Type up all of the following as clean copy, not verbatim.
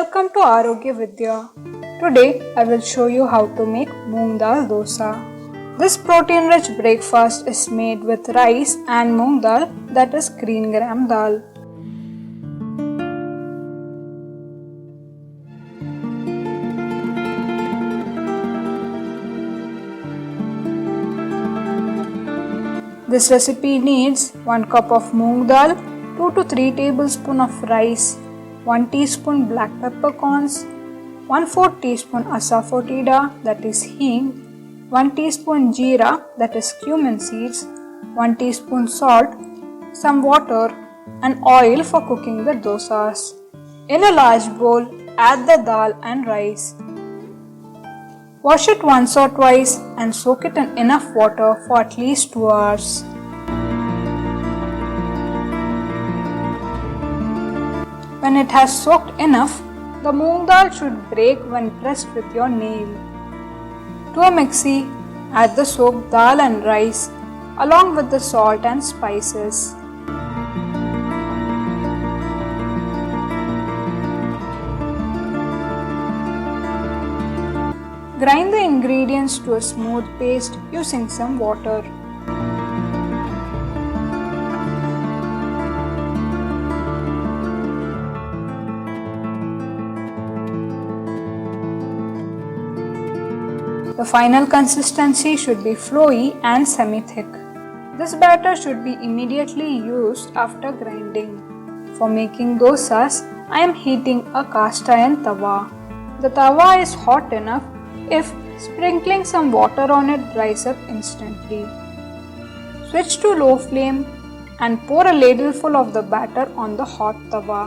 Welcome to Arogya Vidhya. Today I will show you how to make Moong dal dosa. This protein-rich breakfast is made with rice and Moong dal, that is green gram dal. This recipe needs 1 cup of Moong dal, 2 to 3 tablespoons of rice, 1 teaspoon black peppercorns, 1/4 teaspoon asafoetida, that is hing, 1 teaspoon jeera, that is cumin seeds, 1 teaspoon salt, some water and oil for cooking the dosas. In a large bowl, add the dal and rice. Wash it once or twice and soak it in enough water for at least 2 hours. When it has soaked enough, the moong dal should break when pressed with your nail. To a mixie, add the soaked dal and rice along with the salt and spices. Grind the ingredients to a smooth paste using some water. The final consistency should be flowy and semi-thick. This batter should be immediately used after grinding. For making dosas, I am heating a cast iron tawa. The tawa is hot enough if sprinkling some water on it dries up instantly. Switch to low flame and pour a ladleful of the batter on the hot tawa.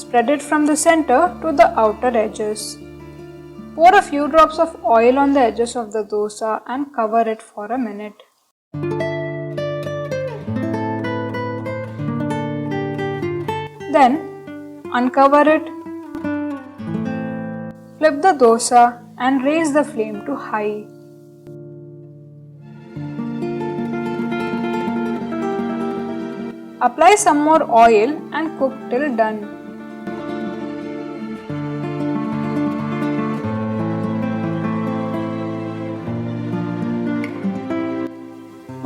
Spread it from the center to the outer edges. Pour a few drops of oil on the edges of the dosa and cover it for a minute. Then uncover it. Flip the dosa and raise the flame to high. Apply some more oil and cook till done.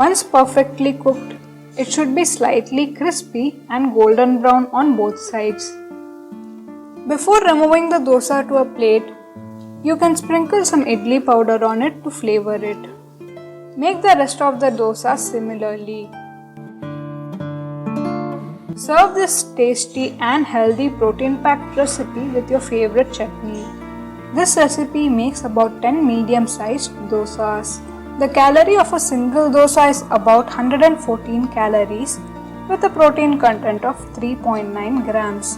Once perfectly cooked, it should be slightly crispy and golden brown on both sides. Before removing the dosa to a plate, you can sprinkle some idli powder on it to flavor it. Make the rest of the dosa similarly. Serve this tasty and healthy protein-packed recipe with your favorite chutney. This recipe makes about 10 medium-sized dosas. The calorie of a single dosa is about 114 calories with a protein content of 3.9 grams.